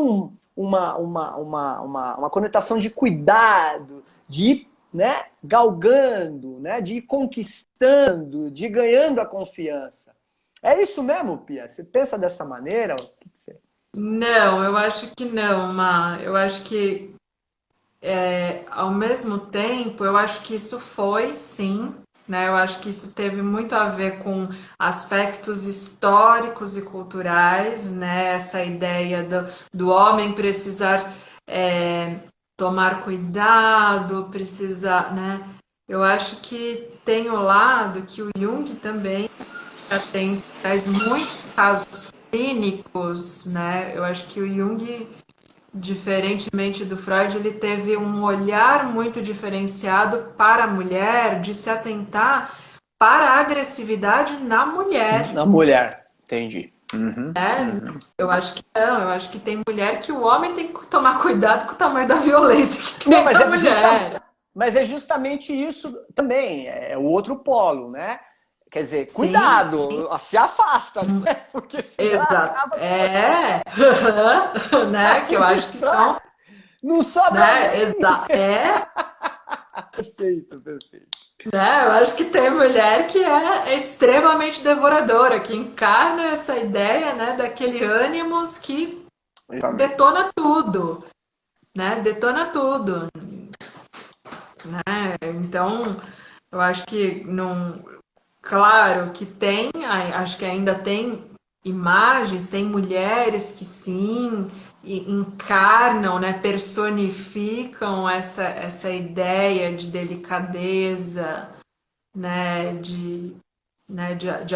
uma conotação de cuidado, de ir, né, galgando, né, de ir conquistando, de ir ganhando a confiança. É isso mesmo, Pia? Você pensa dessa maneira? Não, eu acho que não, Má. Eu acho que, ao mesmo tempo, eu acho que isso foi, sim, né? Eu acho que isso teve muito a ver com aspectos históricos e culturais, né? Essa ideia do homem precisar tomar cuidado, precisar, né? Eu acho que tem o lado que o Jung também traz muitos casos clínicos, né? Eu acho que o Jung, diferentemente do Freud, ele teve um olhar muito diferenciado para a mulher, de se atentar para a agressividade na mulher. Na mulher, entendi. Eu acho que não, eu acho que tem mulher que o homem tem que tomar cuidado com o tamanho da violência que tem mas na mulher. Mas é justamente isso também, é o outro polo, né? Quer dizer, Sim, cuidado, sim. se afasta, né? Porque senão Exato. acaba com você. É, né? Que eu Se acho que distrai, são, não sobra né? nem. É, Perfeito, perfeito. né? Eu acho que tem mulher que é extremamente devoradora, que encarna essa ideia, né, daquele ânimos que Exatamente. detona tudo, né? Detona tudo, né? Então, eu acho que não, claro que tem, acho que ainda tem imagens, tem mulheres que sim encarnam, né, personificam essa ideia de delicadeza, né, de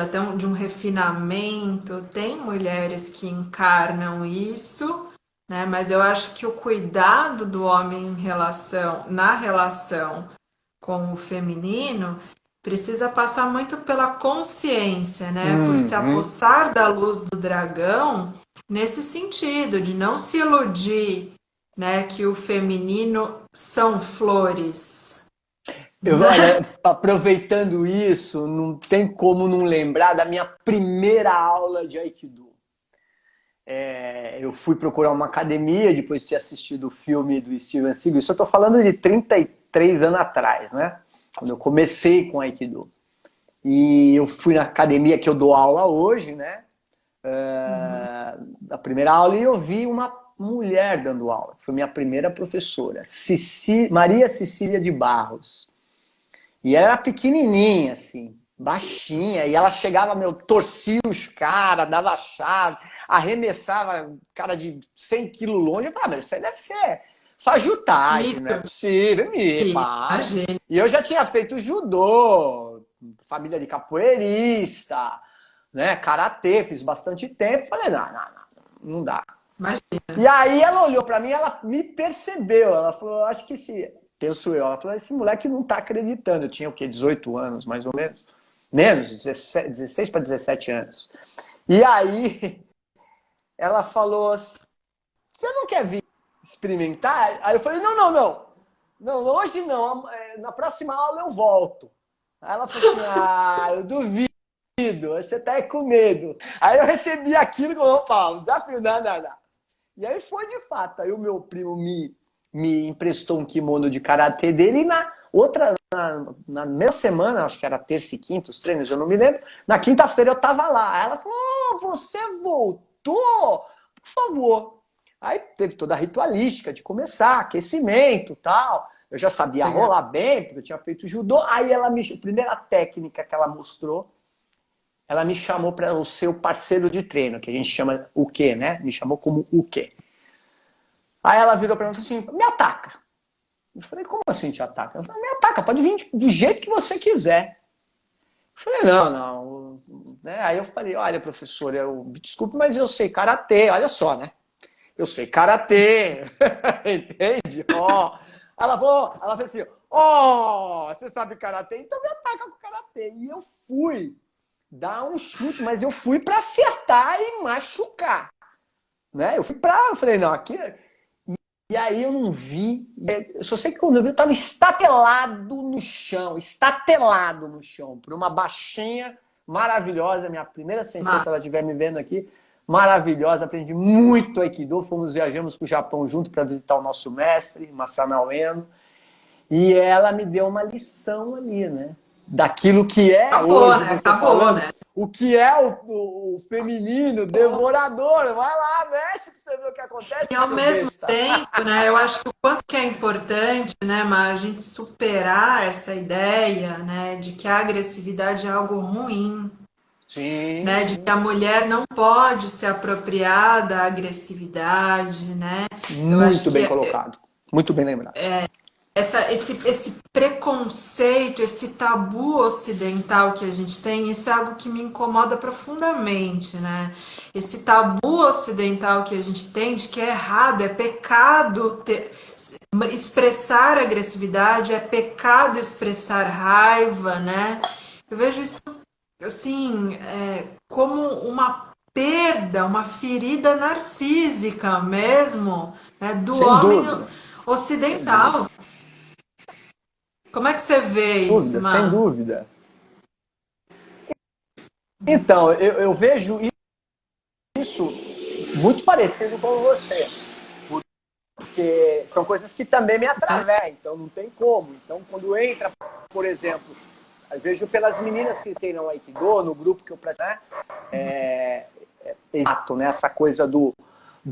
até de um refinamento. Tem mulheres que encarnam isso, né, mas eu acho que o cuidado do homem na relação com o feminino precisa passar muito pela consciência, né, por se Uhum. apossar da luz do dragão nesse sentido de não se iludir, né, que o feminino são flores. Olha, aproveitando isso, não tem como não lembrar da minha primeira aula de Aikido. Eu fui procurar uma academia depois de ter assistido o filme do Steven Seagal. Isso eu estou falando de 33 anos atrás, né? Quando eu comecei com Aikido. E eu fui na academia que eu dou aula hoje, né? Da primeira aula, e eu vi uma mulher dando aula. Foi minha primeira professora, Maria Cecília de Barros. E ela era pequenininha, assim, baixinha. E ela chegava, meu, torcia os caras, dava chave, arremessava cara de 100 quilos longe. Eu falava, mas isso aí deve ser fajutagem, não é Mito, possível, me para. imagina. E eu já tinha feito judô, família de capoeirista, né, karatê, fiz bastante tempo. Falei, não dá. Imagina. E aí ela olhou pra mim, ela me percebeu. Ela falou, acho que penso eu, ela falou, esse moleque não tá acreditando. Eu tinha o quê? 18 anos, mais ou menos. Menos, 16 para 17 anos. E aí ela falou, você não quer vir experimentar? Aí eu falei, não. Não, hoje não, na próxima aula eu volto. Aí ela falou assim, eu duvido, você tá com medo. Aí eu recebi aquilo como, opa, desafio, não. E aí foi de fato. Aí o meu primo me emprestou um kimono de karatê dele e na mesma semana, acho que era terça e quinta, os treinos, eu não me lembro. Na quinta-feira eu tava lá. Aí ela falou: você voltou? Por favor. Aí teve toda a ritualística de começar, aquecimento tal. Eu já sabia Legal. rolar bem, porque eu tinha feito judô. Aí a primeira técnica que ela mostrou, ela me chamou para o seu parceiro de treino, que a gente chama o quê, né? Me chamou como o quê. Aí ela virou para mim e falou assim, me ataca. Eu falei, como assim te ataca? Ela falou, me ataca, pode vir do jeito que você quiser. Eu falei, não. Né? Aí eu falei, olha, professor, desculpe, mas eu sei karatê, olha só, né? Eu sei karatê, entende? Ela fez assim, você sabe karatê? Então me ataca com karatê. E eu fui dar um chute, mas eu fui para acertar e machucar. Né? Eu falei, não, aqui. E aí eu não vi. Eu só sei que quando eu vi, eu estava estatelado no chão, por uma baixinha maravilhosa. Minha primeira sensei, se ela Mas, estiver me vendo aqui, maravilhosa. Aprendi muito Aikido. Viajamos para o Japão junto para visitar o nosso mestre, Masana Ueno. E ela me deu uma lição ali, né? Daquilo que é acabou, hoje, né? você Acabou, falando, né? o que é o feminino, devorador. Vai lá, mexe pra você ver o que E acontece, ao seu mesmo besta. tempo, né, eu acho que o quanto que é importante, né, a gente superar essa ideia, né, de que a agressividade é algo ruim, Sim, né, de que sim. a mulher não pode se apropriar da agressividade, né? Eu Muito acho que bem colocado. Muito bem lembrado. esse preconceito, esse tabu ocidental que a gente tem, isso é algo que me incomoda profundamente, né? Esse tabu ocidental que a gente tem de que é errado, é pecado expressar agressividade, é pecado expressar raiva, né? Eu vejo isso assim, como uma perda, uma ferida narcísica mesmo, né, do Sem homem dúvida. Sem dúvida. ocidental. Como é que você vê isso, Sem Má? dúvida. Então, eu vejo isso muito parecido com você, porque são coisas que também me atravessam, então não tem como. Então, quando entra, por exemplo, eu vejo pelas meninas que tem no Aikido, no grupo que eu pratico, exato, né? Essa coisa do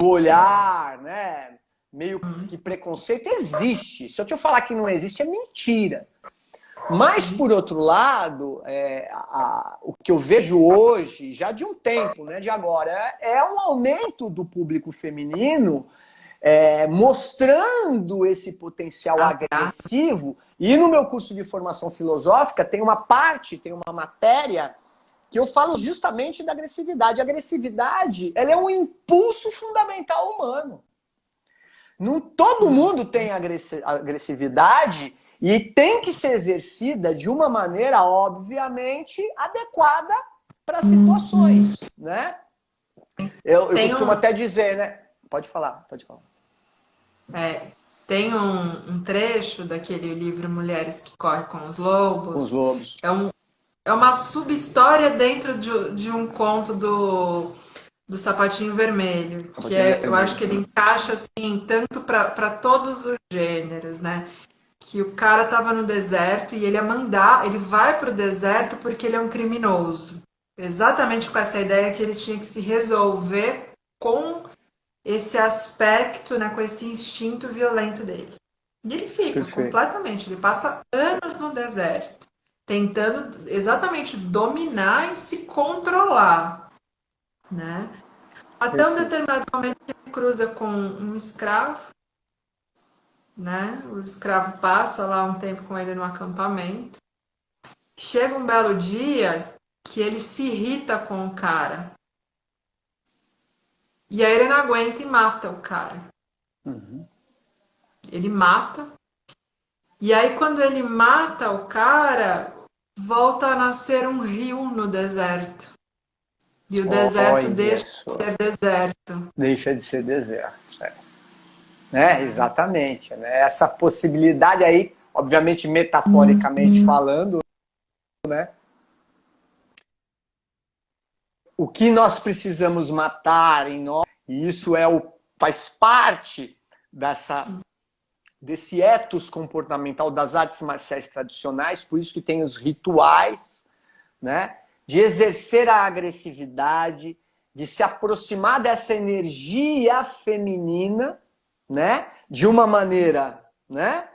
olhar, né? Meio que preconceito existe. Se eu te falar que não existe, é mentira. Mas, por outro lado, o que eu vejo hoje, já de um tempo, né, de agora, é um aumento do público feminino mostrando esse potencial agressivo. E no meu curso de formação filosófica tem uma parte, tem uma matéria que eu falo justamente da agressividade. A agressividade, ela é um impulso fundamental humano. Não todo mundo tem agressividade e tem que ser exercida de uma maneira, obviamente, adequada para situações, né? Eu costumo até dizer, né? Pode falar, pode falar. Tem um trecho daquele livro Mulheres que Correm com os Lobos. Os lobos. É uma sub-história dentro de um conto do Sapatinho Vermelho, que eu acho que ele encaixa assim, tanto para todos os gêneros, né? Que o cara tava no deserto e ele vai pro deserto porque ele é um criminoso. Exatamente com essa ideia que ele tinha que se resolver com esse aspecto, né, com esse instinto violento dele. E ele fica completamente, ele passa anos no deserto, tentando exatamente dominar e se controlar, né? Até um determinado momento que ele cruza com um escravo, né? O escravo passa lá um tempo com ele no acampamento. Chega um belo dia que ele se irrita com o cara. E aí ele não aguenta e mata o cara. Ele mata. E aí quando ele mata o cara, volta a nascer um rio no deserto. E o deserto deixa de ser deserto. Deixa de ser deserto. Exatamente. Né? Essa possibilidade aí, obviamente, metaforicamente falando, né? O que nós precisamos matar em nós, e isso faz parte desse ethos comportamental das artes marciais tradicionais, por isso que tem os rituais, né? De exercer a agressividade, de se aproximar dessa energia feminina, né? De uma maneira, né,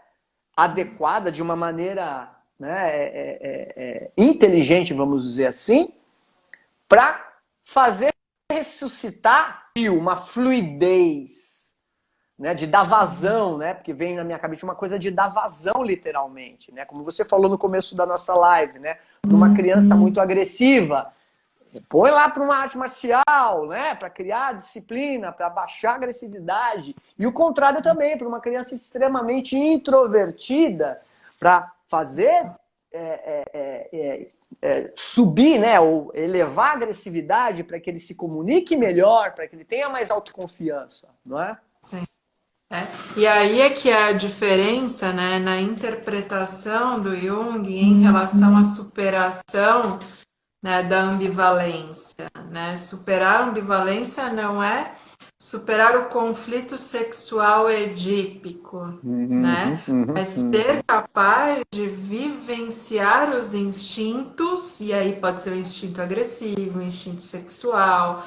adequada, de uma maneira, né, inteligente, vamos dizer assim, para fazer ressuscitar uma fluidez, né, de dar vazão, né, porque vem na minha cabeça uma coisa de dar vazão, literalmente, né, como você falou no começo da nossa live, né, para uma criança muito agressiva, põe lá para uma arte marcial, né, para criar disciplina, para baixar a agressividade, e o contrário também, para uma criança extremamente introvertida, para fazer subir, né, ou elevar a agressividade para que ele se comunique melhor, para que ele tenha mais autoconfiança, não é? Sim. E aí é que a diferença, né, na interpretação do Jung em relação à superação, né, da ambivalência, né? Superar a ambivalência não é superar o conflito sexual edípico, né? É ser capaz de vivenciar os instintos, e aí pode ser o instinto agressivo, o instinto sexual,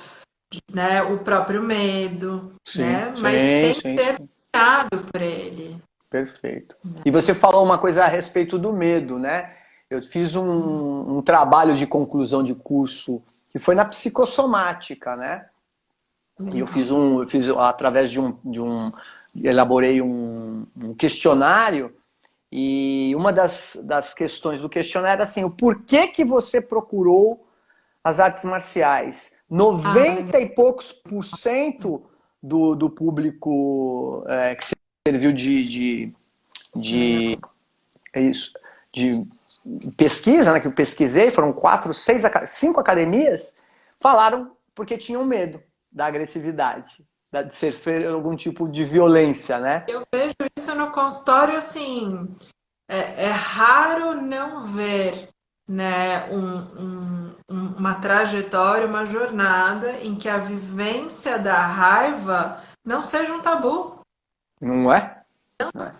né? O próprio medo, né? Mas sem ser dominado por ele. Perfeito. E você falou uma coisa a respeito do medo, né? Eu fiz um trabalho de conclusão de curso que foi na psicossomática, né? E eu fiz através elaborei um questionário, e uma das questões do questionário era assim: o porquê que você procurou as artes marciais? 90 e poucos % do público que serviu de pesquisa, né, que eu pesquisei, foram 5 academias, falaram porque tinham medo da agressividade, de sofrer algum tipo de violência, né? Eu vejo isso no consultório, assim, é raro não ver, né, uma trajetória, uma jornada em que a vivência da raiva não seja um tabu. Não é?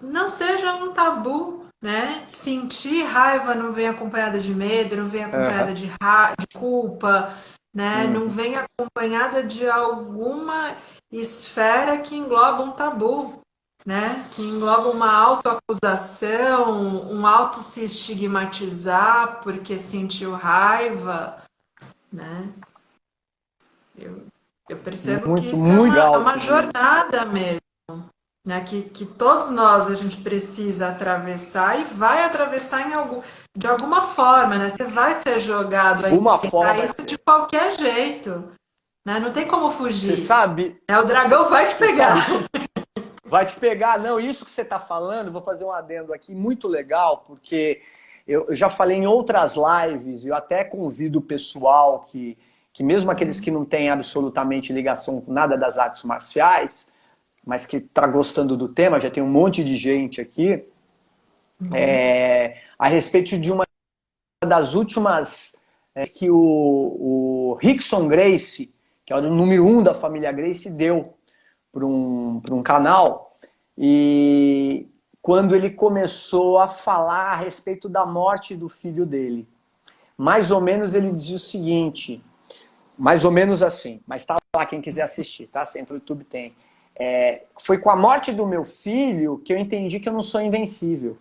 Não seja um tabu, né? Sentir raiva não vem acompanhada de medo, não vem acompanhada de culpa, né? Não vem acompanhada de alguma esfera que engloba um tabu, né? Que engloba uma autoacusação, um auto se estigmatizar porque sentiu raiva, né? Eu percebo que Muito, isso é muito é legal. uma jornada mesmo, né? Que todos nós a gente precisa atravessar e vai atravessar de alguma forma, né? Você vai ser jogado aí Uma forma para vai isso ser. de qualquer jeito, né? Não tem como Você fugir. sabe, O dragão vai te pegar. vai te pegar. Não, isso que você está falando, vou fazer um adendo aqui muito legal, porque eu já falei em outras lives, eu até convido o pessoal que mesmo aqueles que não têm absolutamente ligação com nada das artes marciais, mas que está gostando do tema, já tem um monte de gente aqui, a respeito de uma das últimas que o Rickson Gracie, que é o número 1 da família Gracie, deu para um canal, e quando ele começou a falar a respeito da morte do filho dele. Mais ou menos ele dizia o seguinte, mais ou menos assim, mas tá lá quem quiser assistir, tá? Se entra no YouTube tem. Foi com a morte do meu filho que eu entendi que eu não sou invencível.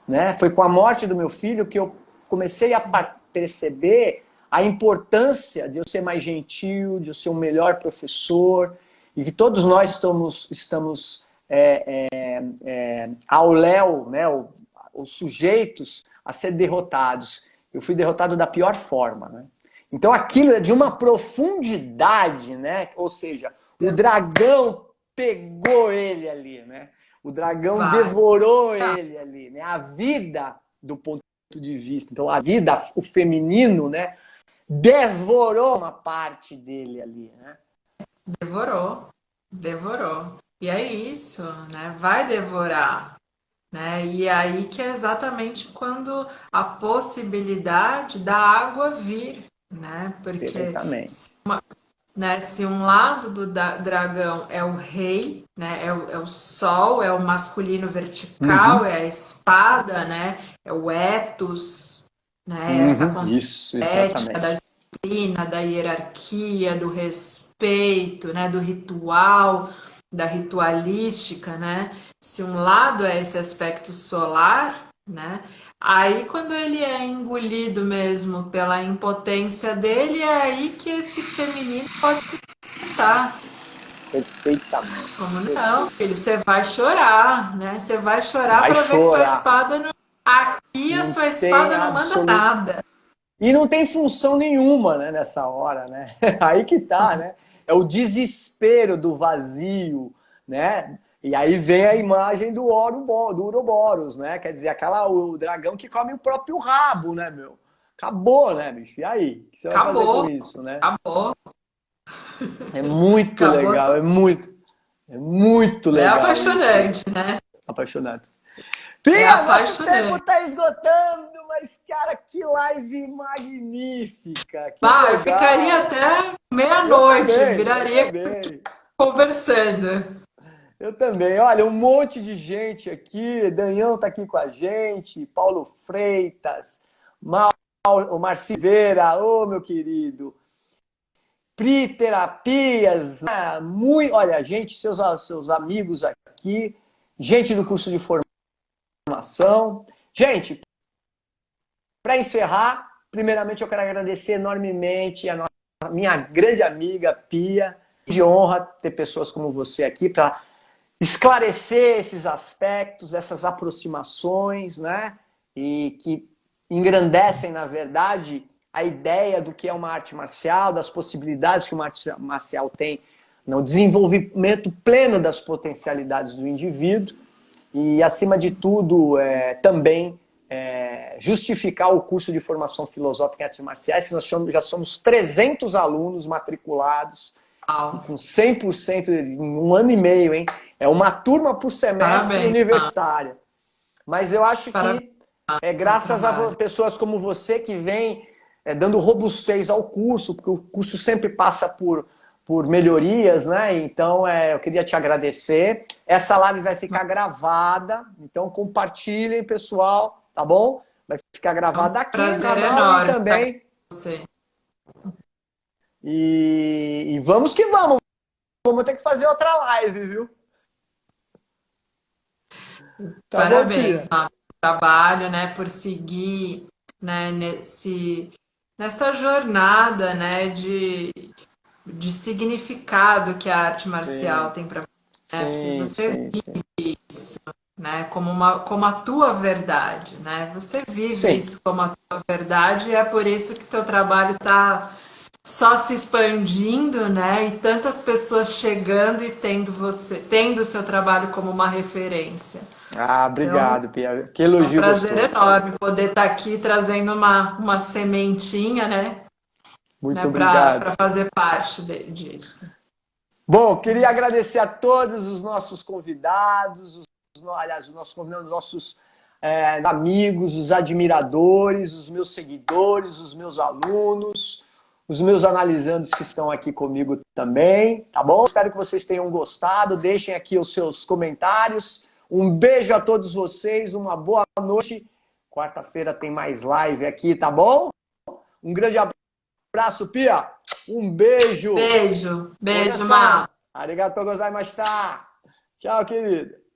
Né? Foi com a morte do meu filho que eu comecei a perceber a importância de eu ser mais gentil, de eu ser um melhor professor, e que todos nós estamos ao léu, né, os sujeitos a ser derrotados. Eu fui derrotado da pior forma. Né? Então aquilo é de uma profundidade, né? Ou seja, o dragão pegou ele ali, né? O dragão devorou ele ali, né? A vida, do ponto de vista, então a vida, o feminino, né? Devorou uma parte dele ali, né? Devorou. E é isso, né? Vai devorar, né? E é aí que é exatamente quando a possibilidade da água vir, né? Porque se um lado do dragão é o rei, né? É o sol, é o masculino vertical, é a espada, né? É o ethos, né? Essa consciência ética da disciplina, da hierarquia, do respeito, né? Do ritual, da ritualística, né? Se um lado é esse aspecto solar, né? Aí, quando ele é engolido mesmo pela impotência dele, é aí que esse feminino pode se manifestar. Perfeitamente. Como não, filho? Você vai chorar, né? Você vai chorar para ver que tua espada não... Aqui a sua espada não manda nada. E não tem função nenhuma, né, nessa hora, né? Aí que tá, né? É o desespero do vazio, né? E aí vem a imagem do Ouroboros, né? Quer dizer, o dragão que come o próprio rabo, né, meu? Acabou, né, bicho? E aí? O que você vai fazer com isso, né? Acabou. É muito legal, é muito legal. É apaixonante, isso. Né? Apaixonante. Pia, nosso tempo tá esgotando, mas, cara, que live magnífica. Eu ficaria até meia-noite, viraria conversando. Eu também. Olha, um monte de gente aqui. Danhão tá aqui com a gente. Paulo Freitas. O Marci Vera. Ô, meu querido. Pri Terapias. Olha, gente, seus amigos aqui. Gente do curso de formação. Gente, para encerrar, primeiramente eu quero agradecer enormemente a minha grande amiga Pia. De honra ter pessoas como você aqui para esclarecer esses aspectos, essas aproximações, né? E que engrandecem, na verdade, a ideia do que é uma arte marcial, das possibilidades que uma arte marcial tem no desenvolvimento pleno das potencialidades do indivíduo e, acima de tudo, também justificar o curso de formação filosófica em artes marciais. Nós já somos 300 alunos matriculados, com 100% em um ano e meio, hein? É uma turma por semestre universitária. Mas eu acho que é graças a pessoas como você que vem dando robustez ao curso, porque o curso sempre passa por melhorias, né? Então, eu queria te agradecer. Essa live vai ficar gravada, então compartilhem, pessoal, tá bom? Vai ficar gravada aqui no canal e também. Você. E vamos que vamos. Vamos ter que fazer outra live, viu? Tá Parabéns, bom, Má, pelo trabalho, né, por seguir, né, nessa jornada, né, de significado que a arte marcial sim, tem para você, né? Porque sim, você sim, sim. vive isso, né, como a tua verdade, né? Você vive Sim. isso como a tua verdade e é por isso que teu trabalho está só se expandindo, né? E tantas pessoas chegando e tendo o seu trabalho como uma referência. Ah, Então, obrigado, Pia. Que é um elogio prazer gostoso. enorme poder estar aqui trazendo uma sementinha, né, Muito obrigado. para fazer parte disso. Bom, queria agradecer a todos os nossos convidados, aliás, os nossos convidados, os nossos amigos, os admiradores, os meus seguidores, os meus alunos, os meus analisandos que estão aqui comigo também, tá bom? Espero que vocês tenham gostado, deixem aqui os seus comentários. Um beijo a todos vocês, uma boa noite. Quarta-feira tem mais live aqui, tá bom? Um grande abraço, Pia. Um beijo. Beijo, beijo, Olha-san. Má. Arigatou gozaimashita. Tchau, querido.